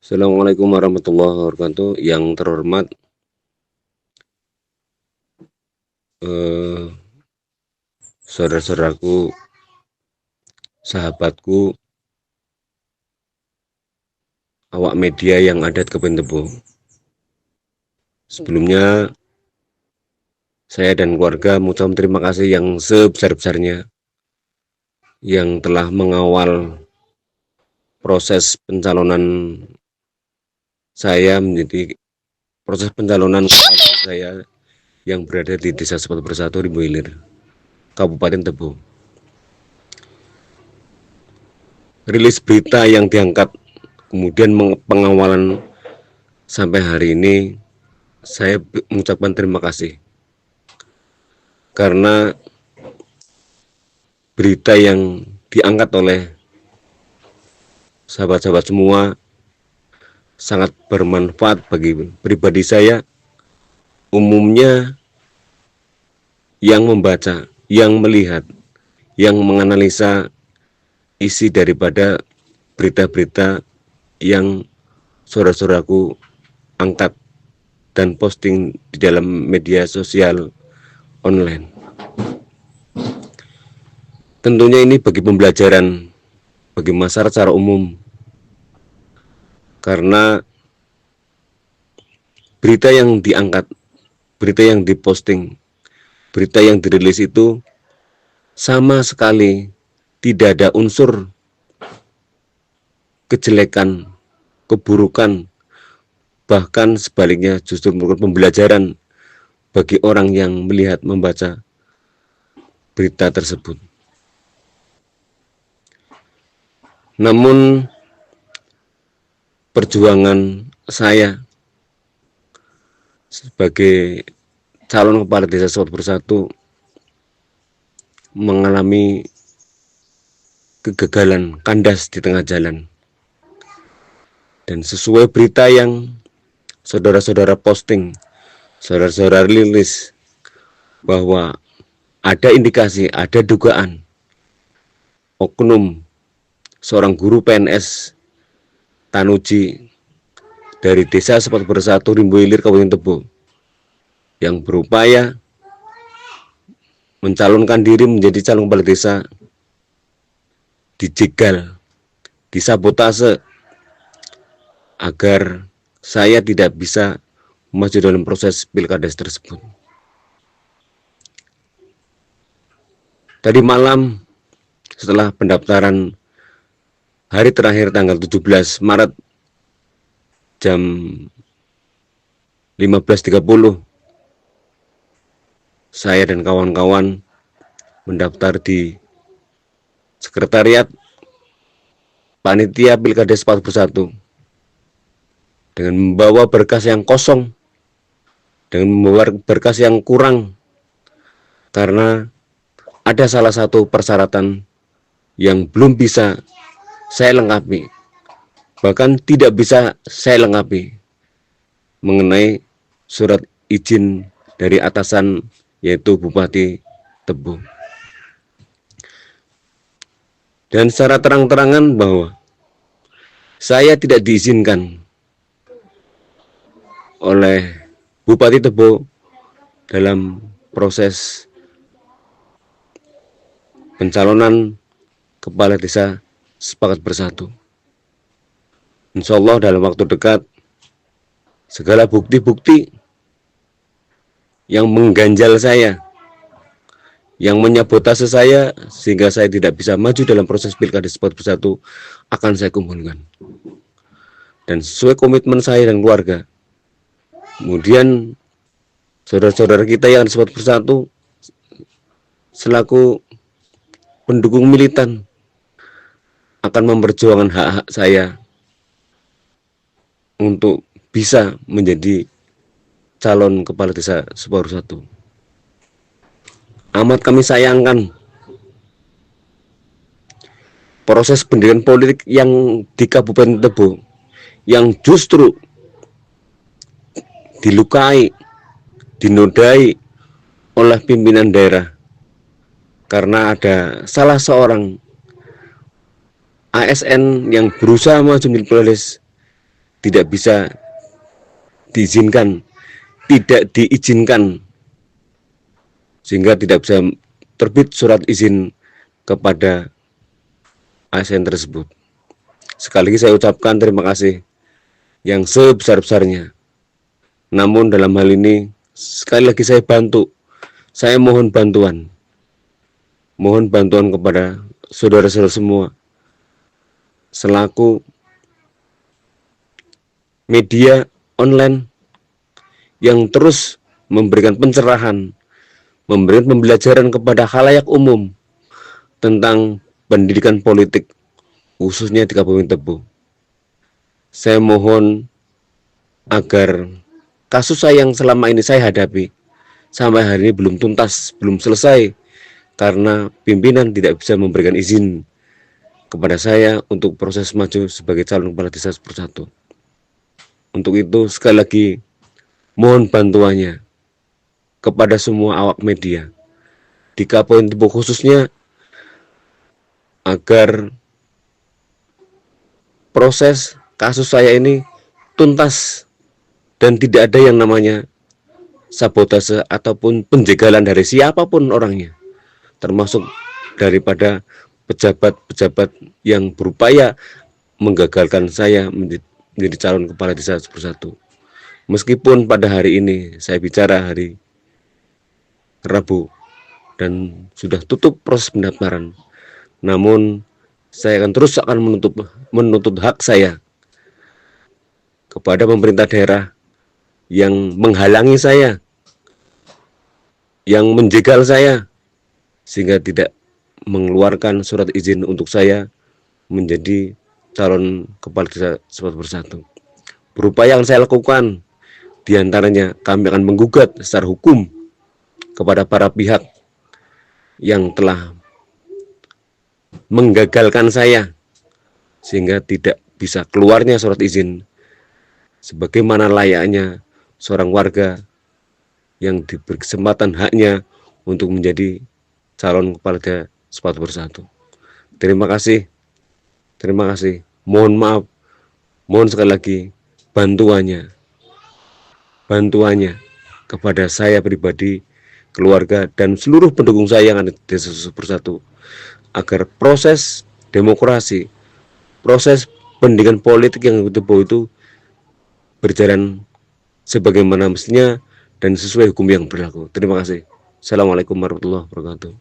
Assalamualaikum warahmatullahi wabarakatuh. Yang terhormat eh, saudara-saudaraku, sahabatku, awak media yang ada di Kabupaten Tebo. Sebelumnya saya dan keluarga mengucapkan terima kasih yang sebesar-besarnya yang telah mengawal proses pencalonan saya menjadi proses pencalonan saya yang berada di Desa Sepat Bersatu Rimbo Hilir, Kabupaten Tebo. Rilis berita yang diangkat, kemudian pengawalan sampai hari ini, saya mengucapkan terima kasih karena berita yang diangkat oleh sahabat-sahabat semua sangat bermanfaat bagi pribadi saya. Umumnya yang membaca, yang melihat, yang menganalisa isi daripada berita-berita yang saudara-saudaraku angkat dan posting di dalam media sosial online. Tentunya ini bagi pembelajaran bagi masyarakat secara umum, karena berita yang diangkat, berita yang diposting, berita yang dirilis itu sama sekali tidak ada unsur kejelekan, keburukan, bahkan sebaliknya justru merupakan pembelajaran bagi orang yang melihat, membaca berita tersebut. Namun perjuangan saya sebagai calon kepala desa Sepat Bersatu mengalami kegagalan, kandas di tengah jalan. Dan sesuai berita yang saudara-saudara posting, saudara-saudara rilis, bahwa ada indikasi, ada dugaan oknum seorang guru PNS Tanuji dari Desa Sepat Bersatu Rimbo Hilir Kabupaten Tebo yang berupaya mencalonkan diri menjadi calon kepala desa dijegal, disabotase agar saya tidak bisa maju dalam proses pilkada tersebut. Tadi malam setelah pendaftaran hari terakhir tanggal 17 Maret jam 15.30, saya dan kawan-kawan mendaftar di sekretariat panitia pilkada Sepat Bersatu dengan membawa berkas yang kosong, dengan membawa berkas yang kurang, karena ada salah satu persyaratan yang belum bisa saya lengkapi, bahkan tidak bisa saya lengkapi, mengenai surat izin dari atasan, yaitu Bupati Tebo. Dan secara terang-terangan bahwa saya tidak diizinkan oleh Bupati Tebo dalam proses pencalonan kepala desa Sepakat Bersatu. Insya Allah dalam waktu dekat segala bukti-bukti yang mengganjal saya, yang menyabotase saya sehingga saya tidak bisa maju dalam proses pilkada Sepat Bersatu akan saya kumpulkan. Dan sesuai komitmen saya dan keluarga, kemudian saudara-saudara kita yang Sepat Bersatu selaku pendukung militan akan memperjuangkan hak-hak saya untuk bisa menjadi calon kepala desa Sepat Bersatu. Amat kami sayangkan proses pendidikan politik yang di Kabupaten Tebo yang justru dilukai, dinodai oleh pimpinan daerah, karena ada salah seorang ASN yang berusaha maju menjadi tidak bisa diizinkan, tidak diizinkan, sehingga tidak bisa terbit surat izin kepada ASN tersebut. Sekali lagi saya ucapkan terima kasih yang sebesar-besarnya. Namun dalam hal ini sekali lagi saya mohon bantuan kepada saudara-saudara semua selaku media online yang terus memberikan pencerahan, memberikan pembelajaran kepada khalayak umum tentang pendidikan politik, khususnya di Kabupaten Tebo. Saya mohon agar kasus saya yang selama ini saya hadapi sampai hari ini belum tuntas, belum selesai, karena pimpinan tidak bisa memberikan izin kepada saya untuk proses maju sebagai calon kepala desa persatu. Untuk itu sekali lagi mohon bantuannya kepada semua awak media di Kabupaten Tebo khususnya, agar proses kasus saya ini tuntas dan tidak ada yang namanya sabotase ataupun penjagalan dari siapapun orangnya, termasuk daripada pejabat-pejabat yang berupaya menggagalkan saya menjadi calon kepala desa persatu. Meskipun pada hari ini saya bicara hari Rabu dan sudah tutup proses pendaftaran, namun saya akan terus menuntut hak saya kepada pemerintah daerah yang menghalangi saya, yang menjegal saya, sehingga tidak mengeluarkan surat izin untuk saya menjadi calon kepala desa Sepat Bersatu. Berupaya yang saya lakukan, diantaranya kami akan menggugat secara hukum kepada para pihak yang telah menggagalkan saya sehingga tidak bisa keluarnya surat izin sebagaimana layaknya seorang warga yang diberi kesempatan haknya untuk menjadi calon kepala desa Sepat Bersatu. Terima kasih. Mohon maaf, mohon sekali lagi bantuannya kepada saya pribadi, keluarga, dan seluruh pendukung saya yang ada di Desa Sepat Bersatu, agar proses demokrasi, proses pendidikan politik yang itu berjalan sebagaimana mestinya dan sesuai hukum yang berlaku. Terima kasih. Assalamualaikum warahmatullahi wabarakatuh.